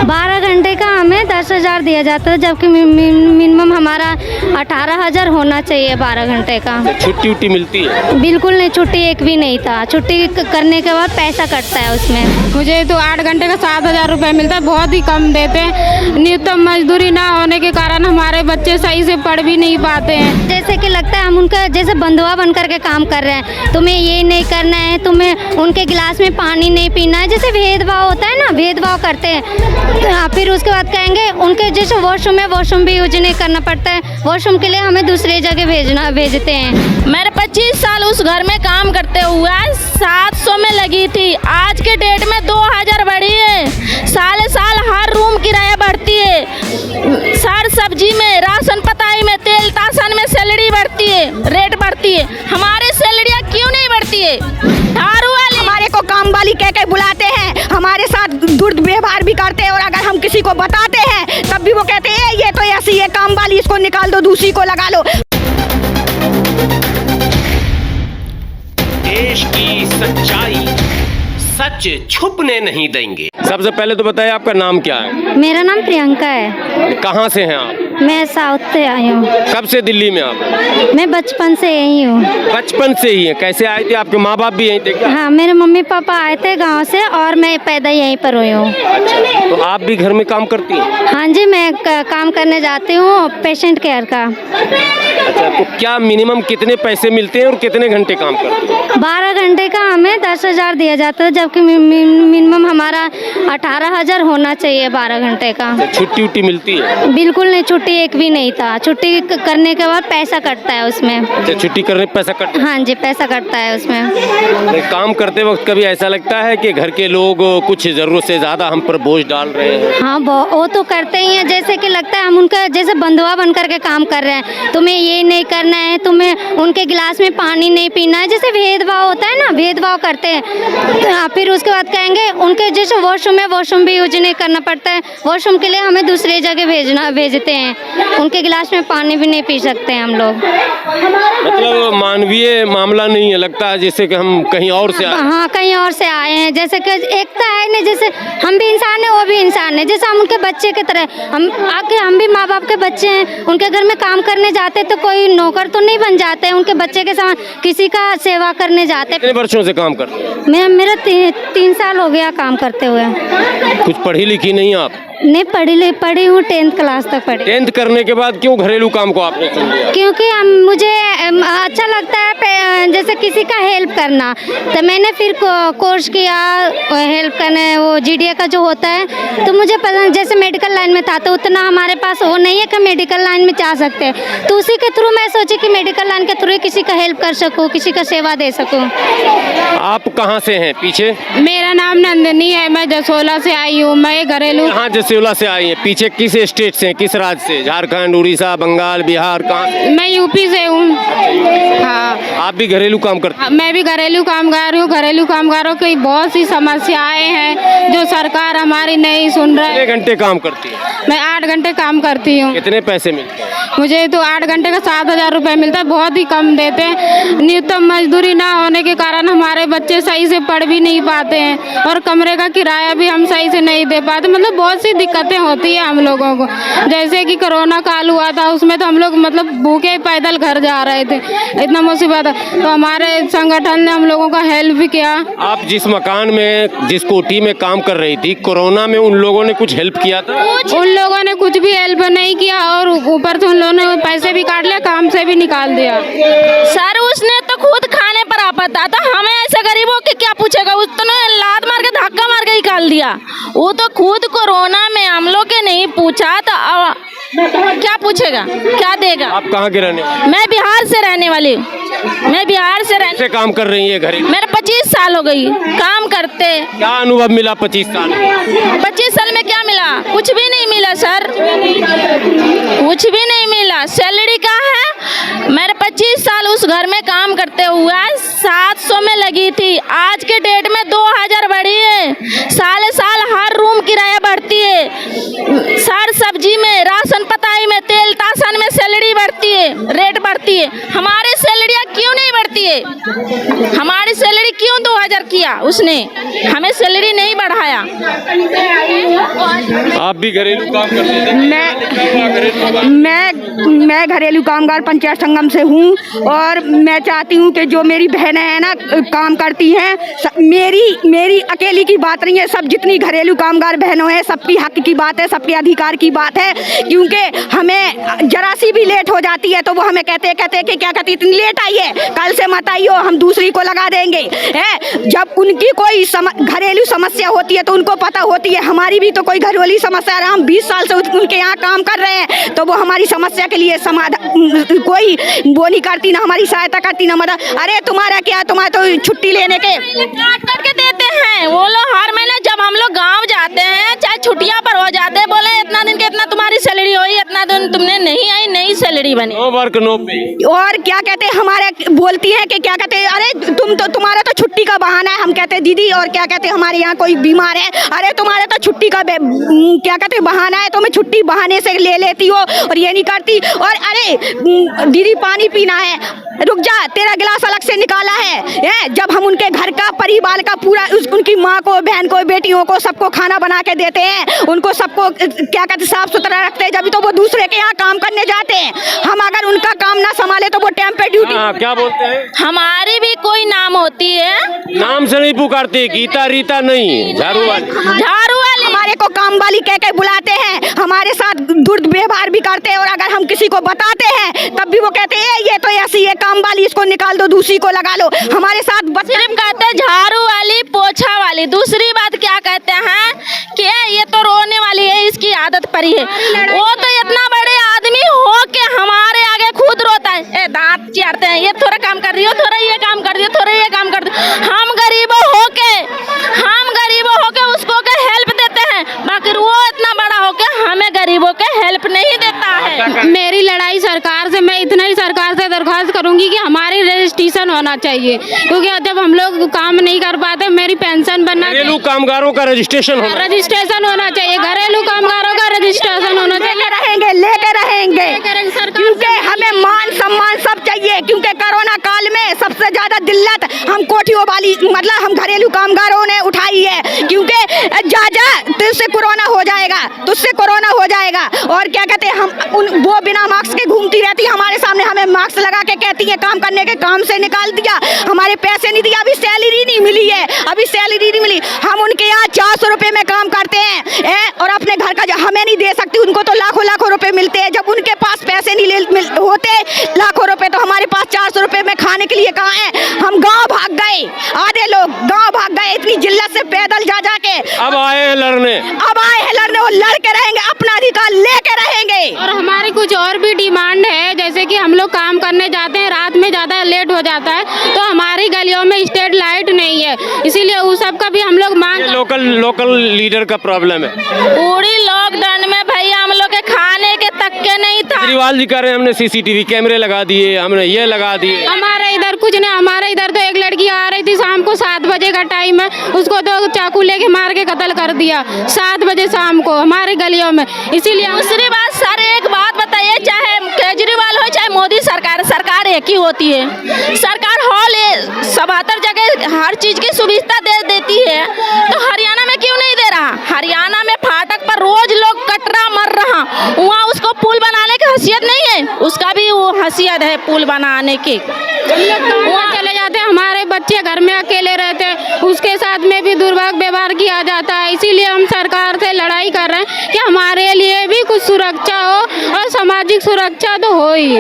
12 घंटे का हमें 10,000 दिया जाता है, जबकि मिनिमम हमारा 18,000 होना चाहिए 12 घंटे का। छुट्टी उट्टी मिलती है? बिल्कुल नहीं, छुट्टी एक भी नहीं था। छुट्टी करने के बाद पैसा कटता है उसमें। मुझे तो 8 घंटे का 7,000 रुपये मिलता है, बहुत ही कम देते हैं। न्यूनतम मजदूरी ना होने के कारण हमारे बच्चे सही से पढ़ भी नहीं पाते हैं। जैसे कि लगता है हम उनका जैसे बंधुआ बन करके काम कर रहे हैं, तुम्हें ये नहीं करना है, तुम्हें उनके गिलास में पानी नहीं पीना है, जैसे भेदभाव होता है ना, भेदभाव करते हैं। फिर उसके बाद कहेंगे उनके जैसे वॉशरूम है, वॉशरूम भी यूज नहीं करना पड़ता है, वॉशरूम के लिए हमें दूसरी जगह भेजते हैं। मैंने 25 साल उस घर में काम करते हुए 700 में लगी थी, आज के डेट में 2,000 बढ़ी है। साल साल हर रूम किराया बढ़ती है, सार सब्जी में, राशन पताई में, तेल तासन में सैलरी बढ़ती है, रेट बढ़ती है। हमारे सैलरियाँ क्यों नहीं बढ़ती है? दारू वाली हमारे को काम वाली कह के बुलाते हैं, हमारे साथ दुर्व्यवहार भी करते हैं, और अगर हम किसी को बताते हैं तब भी वो कहते हैं ये तो ऐसी है काम वाली, इसको निकाल दो, दूसरी को लगा लो। देश की सच्चाई सच छुपने नहीं देंगे। सबसे पहले तो बताइए आपका नाम क्या है? मेरा नाम प्रियंका है। कहाँ से हैं आप? मैं साउथ से आई हूँ। कब से दिल्ली में आप? मैं बचपन से यही हूँ। बचपन से ही है? कैसे आए थे? आपके माँ बाप भी यहीं थे क्या? हाँ, मेरे मम्मी पापा आए थे गांव से और मैं पैदा यहीं पर हुई हूँ। अच्छा, तो आप भी घर में काम करती हैं? हाँ जी, मैं काम करने जाती हूँ पेशेंट केयर का। अच्छा, तो क्या मिनिमम कितने पैसे मिलते हैं और कितने घंटे काम करते हैं? 12 घंटे का हमें 10,000 दिया जाता है, जबकि मिनिमम हमारा 18,000 होना चाहिए 12 घंटे का। छुट्टी उट्टी मिलती है? बिल्कुल नहीं, छुट्टी एक भी नहीं था। छुट्टी करने के बाद पैसा कटता है उसमें। अच्छा, छुट्टी करने पे पैसा कट? हाँ जी, पैसा कटता है उसमें। काम करते वक्त कभी ऐसा लगता है कि घर के लोग कुछ जरूरत से ज्यादा हम पर बोझ डाल रहे हैं? हाँ, वो तो करते ही हैं। जैसे कि लगता है हम उनका जैसे बंधुआ बन करके काम कर रहे हैं, तुम्हें ये नहीं करना है, तुम्हें उनके गिलास में पानी नहीं पीना है, जैसे भेदभाव होता है ना, भेदभाव करते हैं। फिर उसके बाद कहेंगे उनके जैसे वॉशरूम है, वॉशरूम भी यूज नहीं करना पड़ता है, वॉशरूम के लिए हमें दूसरी जगह भेजते हैं। उनके गिलास में पानी भी नहीं पी सकते हैं हम लोग। मतलब मानवीय मामला नहीं है, लगता है जैसे कि हम कहीं और से आए। हाँ, कहीं और से आए हैं। जैसे कि एकता है नहीं, जैसे हम भी इंसान है, वो भी इंसान है, जैसे हम उनके बच्चे की तरह हम भी माँ बाप के बच्चे हैं। उनके घर में काम करने जाते तो कोई नौकर तो नहीं बन जाते हैं, उनके बच्चे के समान किसी का सेवा करने जाते। कितने वर्षों से काम करते हैं? मेरा 3 साल हो गया काम करते हुए। कुछ पढ़ी लिखी नहीं आप? नहीं, पढ़ी हूँ, 10th क्लास तक पढ़ी। 10th करने के बाद क्यों घरेलू काम को आपने चुन लिया? क्योंकि मुझे अच्छा लगता है जैसे किसी का हेल्प करना, तो मैंने फिर कोर्स किया हेल्प करने, वो GDA का जो होता है, तो मुझे पसंद। जैसे मेडिकल लाइन में था तो उतना हमारे पास वो नहीं है कि मेडिकल लाइन में जा सकते, तो उसी के थ्रू मैं सोची कि मेडिकल लाइन के थ्रू किसी का हेल्प कर सकूँ, किसी का सेवा दे सकूँ। आप कहाँ से हैं? पीछे मेरा नाम नंदनी है, मैं जसोला से आई हूँ। मैं घरेलू यहाँ जसोला से आई हैं। पीछे किस स्टेट से, किस राज्य से? झारखंड, उड़ीसा, बंगाल, बिहार, कहाँ से? मैं यूपी से हूँ। हाँ, आप भी घरेलू काम करते हैं? मैं भी घरेलू कामगार हूँ। घरेलू कामगारों की बहुत सी समस्याएं हैं जो सरकार हमारी नहीं सुन रही है। कितने घंटे काम करती है? मैं 8 घंटे काम करती हूँ। कितने पैसे मिलते हैं? मुझे तो 8 घंटे का 7,000 रुपये मिलता है, बहुत ही कम देते हैं। न्यूनतम मजदूरी ना होने के कारण हमारे बच्चे सही से पढ़ भी नहीं पाते हैं, और कमरे का किराया भी हम सही से नहीं दे पाते। मतलब बहुत सी दिक्कतें होती है हम लोगों को। जैसे कि कोरोना काल हुआ था, उसमें तो हम लोग मतलब भूखे पैदल घर जा रहे थे, इतना मुसीबत है। तो हमारे संगठन ने हम लोगों का हेल्प भी किया। आप जिस मकान में, जिस कोठी में काम कर रही थी, कोरोना में उन लोगों ने कुछ हेल्प किया था? उन लोगों ने कुछ भी हेल्प नहीं किया, और ऊपर से उन लोगों ने पैसे भी काट लिया, काम से भी निकाल दिया। सर उसने तो खुद खाने पर आपत था, तो हमें ऐसे गरीबों के क्या पूछेगा? उसने लात मार के धक्का मार के निकाल दिया। वो तो खुद कोरोना में हम लोग के नहीं पूछा, तो क्या पूछेगा, क्या देगा? आप कहाँ के रहने वाले? मैं बिहार से रहने वाली हूँ। मैं बिहार से रहने। कैसे काम कर रही है घरेलू? मेरे 25 साल हो गई काम करते। क्या अनुभव मिला 25 साल में? 25 साल में क्या मिला? कुछ भी नहीं मिला सर, कुछ भी नहीं मिला। सैलरी क्या है? मेरे 25 साल उस घर में काम करते हुए 700 में लगी थी, आज के डेट में 2,000 बढ़ी है। साल साल हर रूम किराया बढ़ती है, सार सब्जी में, राशन पताई में, तेल तासन में सैलरी बढ़ती है, रेट बढ़ती है। हमारे सैलरियाँ क्यों नहीं बढ़ती है? हमारी सैलरी क्यों 2,000 किया उसने? हमें सैलरी नहीं बढ़ाया। भी घरेलू काम करते थे? मैं घरेलू कामगार पंचायत संगम से हूँ और मैं चाहती हूँ कि जो मेरी बहनें हैं ना काम करती हैं, मेरी अकेली की बात नहीं है, सब जितनी घरेलू कामगार बहनों हैं सबकी हक की बात है, सबके अधिकार की बात है। क्योंकि हमें जरा सी भी लेट हो जाती है तो वो हमें कहते कि क्या कहती इतनी लेट आई है, कल से मत आइयो, हम दूसरी को लगा देंगे। है जब उनकी कोई घरेलू समस्या होती है तो उनको पता होती है हमारी भी तो कोई घरेलू समस्या है, हम 20 साल से उनके यहाँ काम कर रहे हैं तो वो हमारी समस्या के लिए समाधान कोई वो नहीं करती, ना हमारी सहायता करती, ना मदद। अरे तुम्हारा क्या, तुम्हारा तो छुट्टी लेने के काट करके देते हैं वो लोग हर महीने। जब हम लोग गांव जाते हैं चाहे छुट्टियां पर हो जाते हैं, बोले इतना दिन के इतना तुम्हारी सैलरी हुई, इतना दिन तुमने नहीं आई, नई सैलरी बनी। नो वर्क नो पे। और क्या कहते हैं हमारे बोलती हैं कि क्या कहते हैं अरे तुम्हारा तो छुट्टी का बहाना है। हम कहते हैं दीदी और क्या कहते हैं हमारे यहाँ कोई बीमार है, अरे तुम्हारे तो छुट्टी का क्या कहते हैं बहाना है, तो मैं छुट्टी बहाने से ले लेती हो और ये नहीं करती। और अरे दीदी पानी पीना है, रुक जा तेरा गिलास अलग से निकाला है। जब हम उनके घर का परिवार का पूरा उनकी माँ को, बहन को, बेटियों को सबको खाना बना के देते हैं, उनको सबको क्या कहते साफ सुथरा रखते हैं, जब तो वो दूसरे के यहाँ काम करने जाते हैं। हम अगर उनका काम ना संभाले तो वो टाइम पे ड्यूटी। क्या बोलते हैं? हमारी भी कोई नाम होती है, नाम से नहीं पुकारते, गीता रीता नहीं, झाड़ू वाली। झाड़ू वाली हमारे को काम वाली कह के बुलाते हैं, हमारे साथ दुर्व्यवहार भी करते हैं और अगर हम किसी को बताते हैं तब भी वो कहते हैं ये तो ऐसी है काम वाली, इसको निकाल दो, दूसरी को लगा लो। हमारे साथ सिर्फ कहते हैं झाड़ू वाली, पोछा वाली। दूसरी बात क्या कहते हैं कि ये तो रोने वाली है, इसकी आदत पड़ी है। वो तो इतना बड़े आदमी हो के हमारे आगे खुद रोता है, दांत चिढ़ते हैं, ये थोड़ा काम कर रही हो, थोड़ा ये काम कर रही हो, थोड़ा ये काम कर रही हो। हम गरीबों होके उसको के हेल्प देते हैं, बाकी वो इतना बड़ा होके हमें गरीबों के हेल्प नहीं देता है। मेरी लड़ाई सरकार से, मैं इतना ही सरकार से दरख्वास्त करूंगी कि हमारी रजिस्ट्रेशन होना चाहिए, क्योंकि जब हम लोग काम नहीं कर पाते मेरी पेंशन बनना चाहिए। घरेलू कामगारों का रजिस्ट्रेशन होना चाहिए, घरेलू कामगारों का रजिस्ट्रेशन होना चाहिए। लेके रहेंगे क्योंकि हमें मान सम्मान सब चाहिए। क्योंकि कोरोना काल में सबसे ज्यादा दिल्लत हम कोठियों वाली मतलब हम घरेलू कामगारों ने उठाई है। क्योंकि जा तुझसे कोरोना हो जाएगा, तुझसे कोरोना हो जाएगा। और क्या कहते हैं वो बिना मास्क के घूमती रहती है हमारे सामने, हमें मास्क लगा के कहती है काम करने के, काम से निकाल दिया, हमारे पैसे नहीं दिया, अभी सैलरी नहीं मिली है, अभी सैलरी नहीं मिली। हम उनके यहाँ 400 रुपए में काम करते हैं और अपने घर का हमें नहीं दे सकती, उनको तो लाखों रुपए मिलते हैं। जब उनके पास पैसे नहीं होते लाखों रुपए, तो हमारे पास 400 रुपए में खाने के लिए कहाँ है। हम गाँव भाग गए, आधे लोग गाँव भाग गए इतनी जिल्लत से पैदल जा के। अब आए हैं लड़ने और लड़ के रहेंगे, अपना अधिकार लेके रहेंगे। और हमारी कुछ और भी डिमांड है, जैसे कि हम लोग काम करने जाते हैं, रात में ज़्यादा लेट हो जाता है तो हमारी गलियों में स्ट्रीट लाइट नहीं है, इसीलिए उस सब का भी हम लोग मांग। लोकल लीडर का प्रॉब्लम है। पूरी लॉकडाउन में भैया हम लोग के खाने के तक के नहीं था। केजरीवाल जी कह रहे हैं हमने CCTV कैमरे लगा दिए, हमने ये लगा दिए। हमारे इधर कुछ नहीं, हमारे इधर तो एक लड़की आ रही थी शाम को 7 बजे का टाइम है, उसको तो चाकू लेके मार के कत्ल कर दिया 7 बजे शाम को हमारे गलियों में। इसीलिए दूसरी बात सर एक बात बताइए, चाहे केजरीवाल हो चाहे मोदी सरकार एक ही होती है। सरकार हॉल 77 जगह हर चीज की सुविधा दे देती है, तो हरियाणा में क्यों नहीं दे रहा? हरियाणा में फाटक पर रोज लोग कटरा मर रहा, वहाँ उसको पुल बनाने की हैसियत नहीं है, उसका भी वो हैसियत है पुल बनाने की। वहाँ चले जाते हैं, हमारे बच्चे घर में अकेले रहते हैं, उसके साथ में भी दुर्व्यवहार किया जाता है। इसीलिए हम सरकार से लड़ाई कर रहे हैं कि हमारे लिए भी कुछ सुरक्षा हो और सामाजिक सुरक्षा तो हो ही।